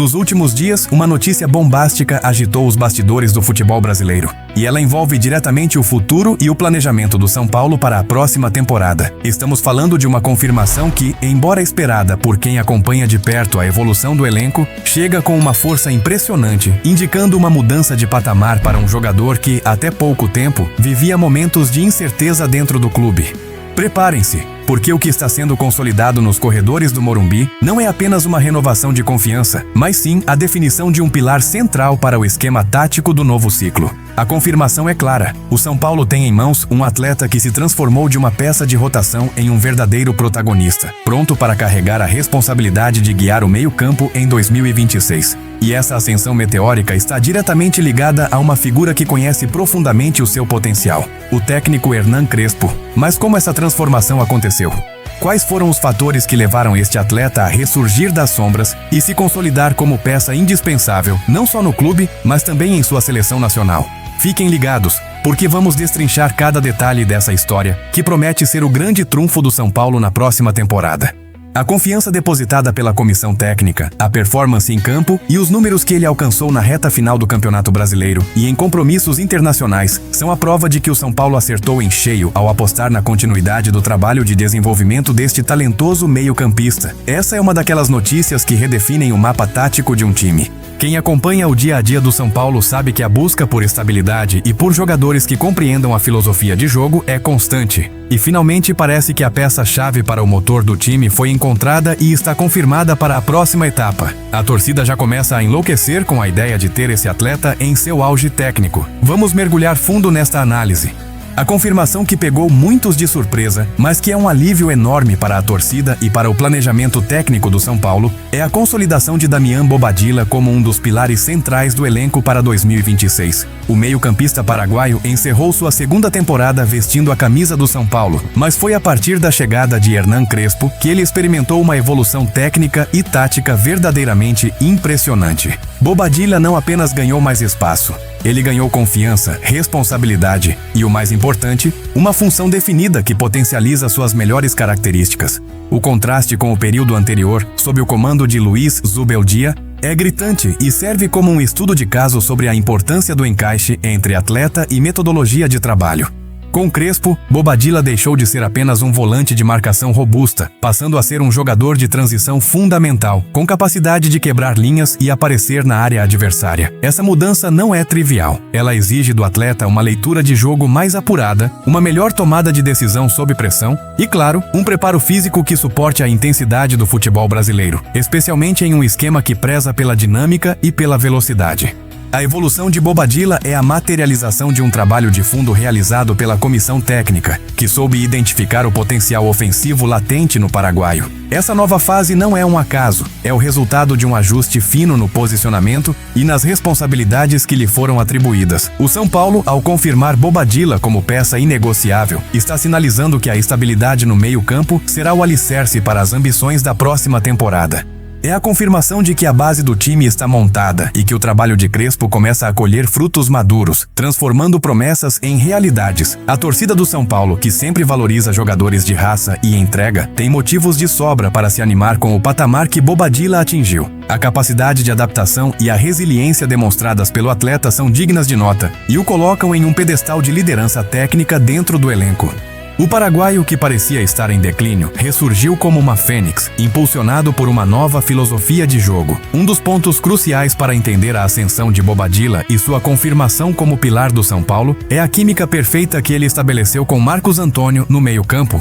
Nos últimos dias, uma notícia bombástica agitou os bastidores do futebol brasileiro. E ela envolve diretamente o futuro e o planejamento do São Paulo para a próxima temporada. Estamos falando de uma confirmação que, embora esperada por quem acompanha de perto a evolução do elenco, chega com uma força impressionante, indicando uma mudança de patamar para um jogador que, até pouco tempo, vivia momentos de incerteza dentro do clube. Preparem-se, porque o que está sendo consolidado nos corredores do Morumbi não é apenas uma renovação de confiança, mas sim a definição de um pilar central para o esquema tático do novo ciclo. A confirmação é clara. O São Paulo tem em mãos um atleta que se transformou de uma peça de rotação em um verdadeiro protagonista, pronto para carregar a responsabilidade de guiar o meio-campo em 2026. E essa ascensão meteórica está diretamente ligada a uma figura que conhece profundamente o seu potencial, o técnico Hernan Crespo. Mas como essa transformação aconteceu? Quais foram os fatores que levaram este atleta a ressurgir das sombras e se consolidar como peça indispensável, não só no clube, mas também em sua seleção nacional? Fiquem ligados, porque vamos destrinchar cada detalhe dessa história, que promete ser o grande trunfo do São Paulo na próxima temporada. A confiança depositada pela comissão técnica, a performance em campo e os números que ele alcançou na reta final do Campeonato Brasileiro e em compromissos internacionais são a prova de que o São Paulo acertou em cheio ao apostar na continuidade do trabalho de desenvolvimento deste talentoso meio-campista. Essa é uma daquelas notícias que redefinem o mapa tático de um time. Quem acompanha o dia a dia do São Paulo sabe que a busca por estabilidade e por jogadores que compreendam a filosofia de jogo é constante. E finalmente parece que a peça-chave para o motor do time foi encontrada e está confirmada para a próxima etapa. A torcida já começa a enlouquecer com a ideia de ter esse atleta em seu auge técnico. Vamos mergulhar fundo nesta análise. A confirmação que pegou muitos de surpresa, mas que é um alívio enorme para a torcida e para o planejamento técnico do São Paulo, é a consolidação de Damian Bobadilla como um dos pilares centrais do elenco para 2026. O meio-campista paraguaio encerrou sua segunda temporada vestindo a camisa do São Paulo, mas foi a partir da chegada de Hernan Crespo que ele experimentou uma evolução técnica e tática verdadeiramente impressionante. Bobadilla não apenas ganhou mais espaço, ele ganhou confiança, responsabilidade e, o mais importante, uma função definida que potencializa suas melhores características. O contraste com o período anterior, sob o comando de Luiz Zubeldia, é gritante e serve como um estudo de caso sobre a importância do encaixe entre atleta e metodologia de trabalho. Com Crespo, Bobadilla deixou de ser apenas um volante de marcação robusta, passando a ser um jogador de transição fundamental, com capacidade de quebrar linhas e aparecer na área adversária. Essa mudança não é trivial. Ela exige do atleta uma leitura de jogo mais apurada, uma melhor tomada de decisão sob pressão e, claro, um preparo físico que suporte a intensidade do futebol brasileiro, especialmente em um esquema que preza pela dinâmica e pela velocidade. A evolução de Bobadilla é a materialização de um trabalho de fundo realizado pela comissão técnica, que soube identificar o potencial ofensivo latente no paraguaio. Essa nova fase não é um acaso, é o resultado de um ajuste fino no posicionamento e nas responsabilidades que lhe foram atribuídas. O São Paulo, ao confirmar Bobadilla como peça inegociável, está sinalizando que a estabilidade no meio-campo será o alicerce para as ambições da próxima temporada. É a confirmação de que a base do time está montada e que o trabalho de Crespo começa a colher frutos maduros, transformando promessas em realidades. A torcida do São Paulo, que sempre valoriza jogadores de raça e entrega, tem motivos de sobra para se animar com o patamar que Bobadilla atingiu. A capacidade de adaptação e a resiliência demonstradas pelo atleta são dignas de nota e o colocam em um pedestal de liderança técnica dentro do elenco. O paraguaio, que parecia estar em declínio, ressurgiu como uma fênix, impulsionado por uma nova filosofia de jogo. Um dos pontos cruciais para entender a ascensão de Bobadilla e sua confirmação como pilar do São Paulo é a química perfeita que ele estabeleceu com Marcos Antônio no meio-campo.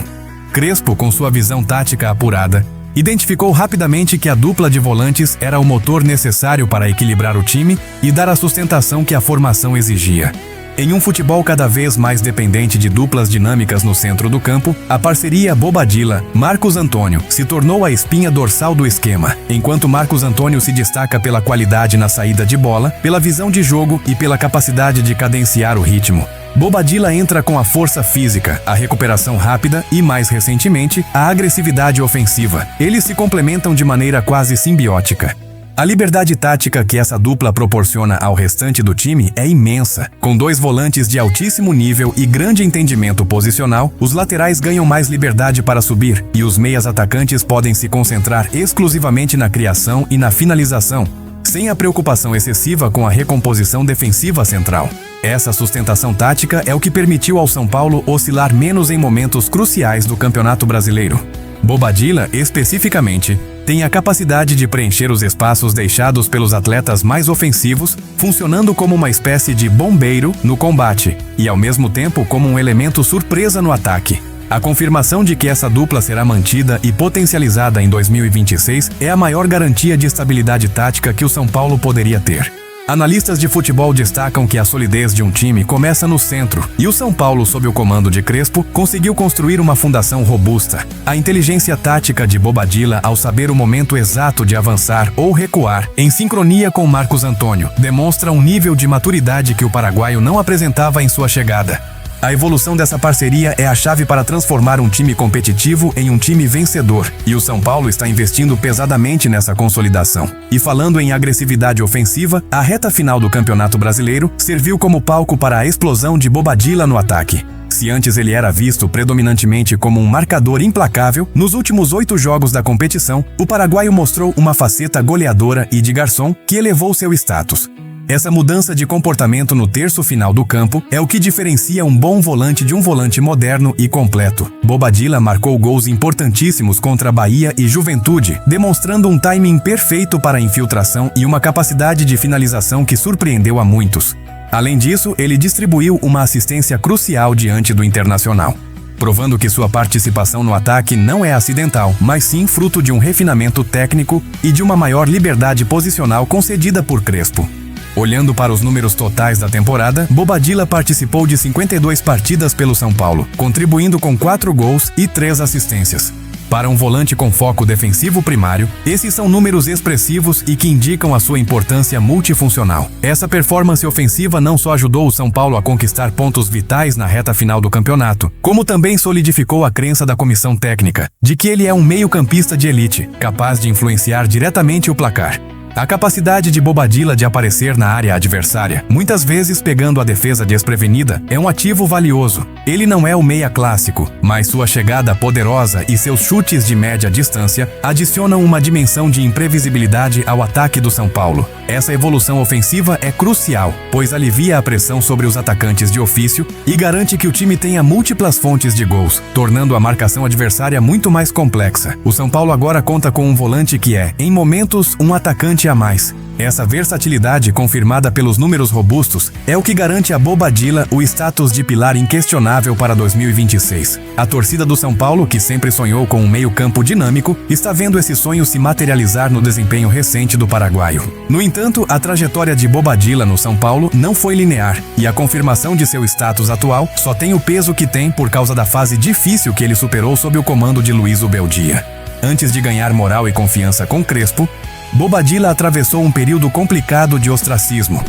Crespo, com sua visão tática apurada, identificou rapidamente que a dupla de volantes era o motor necessário para equilibrar o time e dar a sustentação que a formação exigia. Em um futebol cada vez mais dependente de duplas dinâmicas no centro do campo, a parceria Bobadilla-Marcos Antônio se tornou a espinha dorsal do esquema, enquanto Marcos Antônio se destaca pela qualidade na saída de bola, pela visão de jogo e pela capacidade de cadenciar o ritmo. Bobadilla entra com a força física, a recuperação rápida e, mais recentemente, a agressividade ofensiva. Eles se complementam de maneira quase simbiótica. A liberdade tática que essa dupla proporciona ao restante do time é imensa. Com dois volantes de altíssimo nível e grande entendimento posicional, os laterais ganham mais liberdade para subir e os meias atacantes podem se concentrar exclusivamente na criação e na finalização. sem a preocupação excessiva com a recomposição defensiva central. Essa sustentação tática é o que permitiu ao São Paulo oscilar menos em momentos cruciais do Campeonato Brasileiro. Bobadilla, especificamente, tem a capacidade de preencher os espaços deixados pelos atletas mais ofensivos, funcionando como uma espécie de bombeiro no combate e, ao mesmo tempo, como um elemento surpresa no ataque. A confirmação de que essa dupla será mantida e potencializada em 2026 é a maior garantia de estabilidade tática que o São Paulo poderia ter. Analistas de futebol destacam que a solidez de um time começa no centro, e o São Paulo, sob o comando de Crespo, conseguiu construir uma fundação robusta. A inteligência tática de Bobadilla ao saber o momento exato de avançar ou recuar, em sincronia com Marcos Antônio, demonstra um nível de maturidade que o paraguaio não apresentava em sua chegada. A evolução dessa parceria é a chave para transformar um time competitivo em um time vencedor, e o São Paulo está investindo pesadamente nessa consolidação. E falando em agressividade ofensiva, a reta final do Campeonato Brasileiro serviu como palco para a explosão de Bobadilla no ataque. Se antes ele era visto predominantemente como um marcador implacável, nos últimos 8 jogos da competição, o paraguaio mostrou uma faceta goleadora e de garçom que elevou seu status. Essa mudança de comportamento no terço final do campo é o que diferencia um bom volante de um volante moderno e completo. Bobadilla marcou gols importantíssimos contra Bahia e Juventude, demonstrando um timing perfeito para a infiltração e uma capacidade de finalização que surpreendeu a muitos. Além disso, ele distribuiu uma assistência crucial diante do Internacional, provando que sua participação no ataque não é acidental, mas sim fruto de um refinamento técnico e de uma maior liberdade posicional concedida por Crespo. Olhando para os números totais da temporada, Bobadilla participou de 52 partidas pelo São Paulo, contribuindo com 4 gols e 3 assistências. Para um volante com foco defensivo primário, esses são números expressivos e que indicam a sua importância multifuncional. Essa performance ofensiva não só ajudou o São Paulo a conquistar pontos vitais na reta final do campeonato, como também solidificou a crença da comissão técnica de que ele é um meio-campista de elite, capaz de influenciar diretamente o placar. A capacidade de Bobadilla de aparecer na área adversária, muitas vezes pegando a defesa desprevenida, é um ativo valioso. Ele não é o meia clássico, mas sua chegada poderosa e seus chutes de média distância adicionam uma dimensão de imprevisibilidade ao ataque do São Paulo. Essa evolução ofensiva é crucial, pois alivia a pressão sobre os atacantes de ofício e garante que o time tenha múltiplas fontes de gols, tornando a marcação adversária muito mais complexa. O São Paulo agora conta com um volante que é, em momentos, um atacante a mais. Essa versatilidade, confirmada pelos números robustos, é o que garante a Bobadilla o status de pilar inquestionável para 2026. A torcida do São Paulo, que sempre sonhou com um meio-campo dinâmico, está vendo esse sonho se materializar no desempenho recente do paraguaio. No entanto, a trajetória de Bobadilla no São Paulo não foi linear, e a confirmação de seu status atual só tem o peso que tem por causa da fase difícil que ele superou sob o comando de Luiz Ubeldia. Antes de ganhar moral e confiança com Crespo, Bobadilla atravessou um período complicado de ostracismo,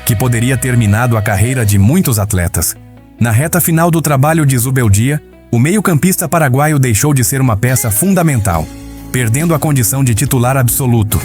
que poderia ter minado a carreira de muitos atletas. Na reta final do trabalho de Zubeldia, o meio-campista paraguaio deixou de ser uma peça fundamental, perdendo a condição de titular absoluto.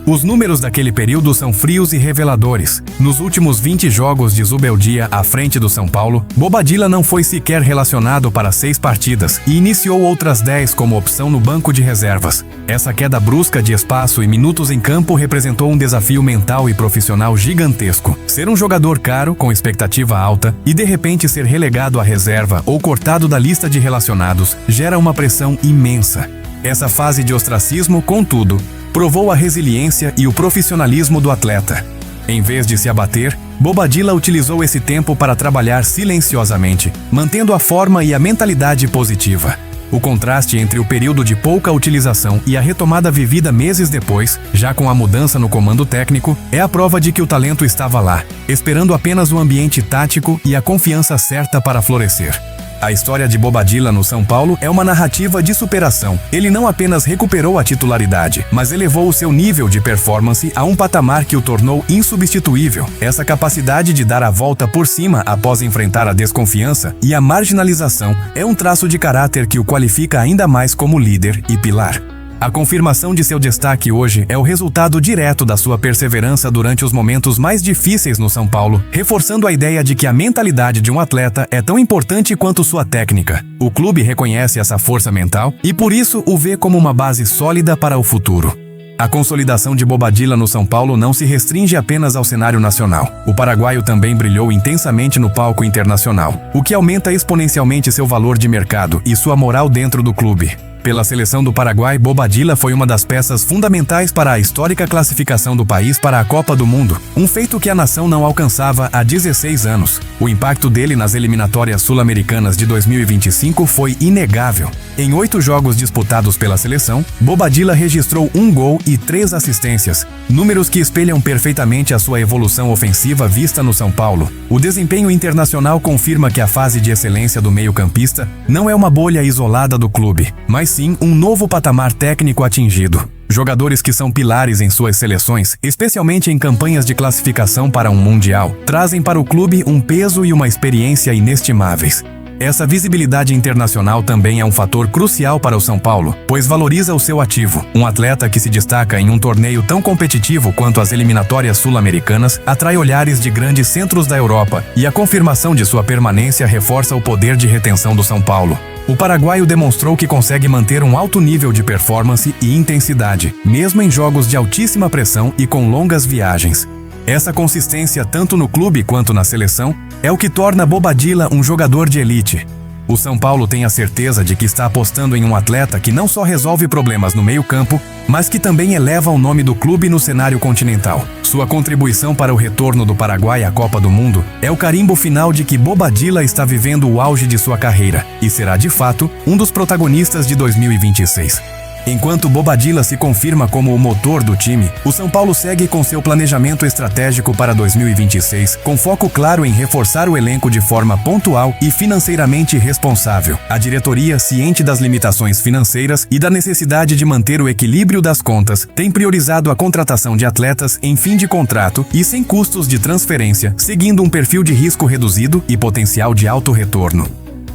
Os números daquele período são frios e reveladores. Nos últimos 20 jogos de Zubeldia à frente do São Paulo, Bobadilla não foi sequer relacionado para 6 partidas e iniciou outras 10 como opção no banco de reservas. Essa queda brusca de espaço e minutos em campo representou um desafio mental e profissional gigantesco. Ser um jogador caro, com expectativa alta, e de repente ser relegado à reserva ou cortado da lista de relacionados, gera uma pressão imensa. Essa fase de ostracismo, contudo, provou a resiliência e o profissionalismo do atleta. Em vez de se abater, Bobadilla utilizou esse tempo para trabalhar silenciosamente, mantendo a forma e a mentalidade positiva. O contraste entre o período de pouca utilização e a retomada vivida meses depois, já com a mudança no comando técnico, é a prova de que o talento estava lá, esperando apenas o ambiente tático e a confiança certa para florescer. A história de Bobadilla no São Paulo é uma narrativa de superação. Ele não apenas recuperou a titularidade, mas elevou o seu nível de performance a um patamar que o tornou insubstituível. Essa capacidade de dar a volta por cima após enfrentar a desconfiança e a marginalização é um traço de caráter que o qualifica ainda mais como líder e pilar. A confirmação de seu destaque hoje é o resultado direto da sua perseverança durante os momentos mais difíceis no São Paulo, reforçando a ideia de que a mentalidade de um atleta é tão importante quanto sua técnica. O clube reconhece essa força mental e por isso o vê como uma base sólida para o futuro. A consolidação de Bobadilla no São Paulo não se restringe apenas ao cenário nacional. O paraguaio também brilhou intensamente no palco internacional, o que aumenta exponencialmente seu valor de mercado e sua moral dentro do clube. Pela seleção do Paraguai, Bobadilla foi uma das peças fundamentais para a histórica classificação do país para a Copa do Mundo, um feito que a nação não alcançava há 16 anos. O impacto dele nas eliminatórias sul-americanas de 2025 foi inegável. Em 8 jogos disputados pela seleção, Bobadilla registrou 1 gol e 3 assistências, números que espelham perfeitamente a sua evolução ofensiva vista no São Paulo. O desempenho internacional confirma que a fase de excelência do meio-campista não é uma bolha isolada do clube, mas sim um novo patamar técnico atingido. Jogadores que são pilares em suas seleções, especialmente em campanhas de classificação para um mundial, trazem para o clube um peso e uma experiência inestimáveis. Essa visibilidade internacional também é um fator crucial para o São Paulo, pois valoriza o seu ativo. Um atleta que se destaca em um torneio tão competitivo quanto as eliminatórias sul-americanas atrai olhares de grandes centros da Europa, e a confirmação de sua permanência reforça o poder de retenção do São Paulo. O paraguaio demonstrou que consegue manter um alto nível de performance e intensidade, mesmo em jogos de altíssima pressão e com longas viagens. Essa consistência, tanto no clube quanto na seleção, é o que torna Bobadilla um jogador de elite. O São Paulo tem a certeza de que está apostando em um atleta que não só resolve problemas no meio-campo, mas que também eleva o nome do clube no cenário continental. Sua contribuição para o retorno do Paraguai à Copa do Mundo é o carimbo final de que Bobadilla está vivendo o auge de sua carreira e será, de fato, um dos protagonistas de 2026. Enquanto Bobadilla se confirma como o motor do time, o São Paulo segue com seu planejamento estratégico para 2026, com foco claro em reforçar o elenco de forma pontual e financeiramente responsável. A diretoria, ciente das limitações financeiras e da necessidade de manter o equilíbrio das contas, tem priorizado a contratação de atletas em fim de contrato e sem custos de transferência, seguindo um perfil de risco reduzido e potencial de alto retorno.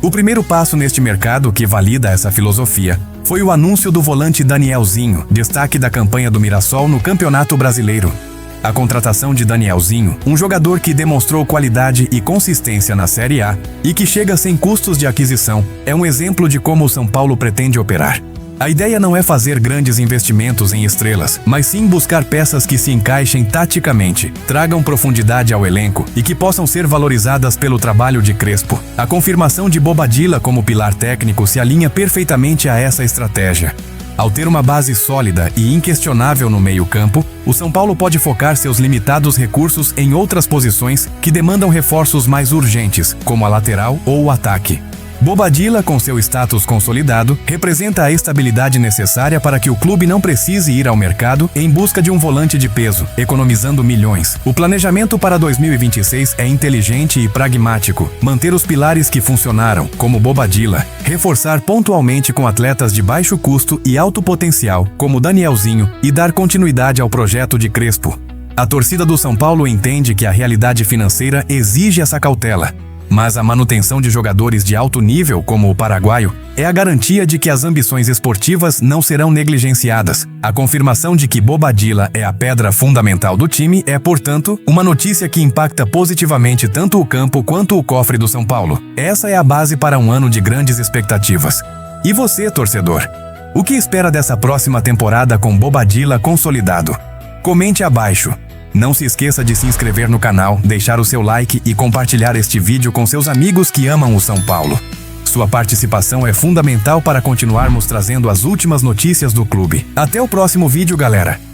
O primeiro passo neste mercado que valida essa filosofia foi o anúncio do volante Danielzinho, destaque da campanha do Mirassol no Campeonato Brasileiro. A contratação de Danielzinho, um jogador que demonstrou qualidade e consistência na Série A e que chega sem custos de aquisição, é um exemplo de como o São Paulo pretende operar. A ideia não é fazer grandes investimentos em estrelas, mas sim buscar peças que se encaixem taticamente, tragam profundidade ao elenco e que possam ser valorizadas pelo trabalho de Crespo. A confirmação de Bobadilla como pilar técnico se alinha perfeitamente a essa estratégia. Ao ter uma base sólida e inquestionável no meio-campo, o São Paulo pode focar seus limitados recursos em outras posições que demandam reforços mais urgentes, como a lateral ou o ataque. Bobadilla, com seu status consolidado, representa a estabilidade necessária para que o clube não precise ir ao mercado em busca de um volante de peso, economizando milhões. O planejamento para 2026 é inteligente e pragmático. Manter os pilares que funcionaram, como Bobadilla, reforçar pontualmente com atletas de baixo custo e alto potencial, como Danielzinho, e dar continuidade ao projeto de Crespo. A torcida do São Paulo entende que a realidade financeira exige essa cautela. Mas a manutenção de jogadores de alto nível, como o paraguaio, é a garantia de que as ambições esportivas não serão negligenciadas. A confirmação de que Bobadilla é a pedra fundamental do time é, portanto, uma notícia que impacta positivamente tanto o campo quanto o cofre do São Paulo. Essa é a base para um ano de grandes expectativas. E você, torcedor? O que espera dessa próxima temporada com Bobadilla consolidado? Comente abaixo. Não se esqueça de se inscrever no canal, deixar o seu like e compartilhar este vídeo com seus amigos que amam o São Paulo. Sua participação é fundamental para continuarmos trazendo as últimas notícias do clube. Até o próximo vídeo, galera!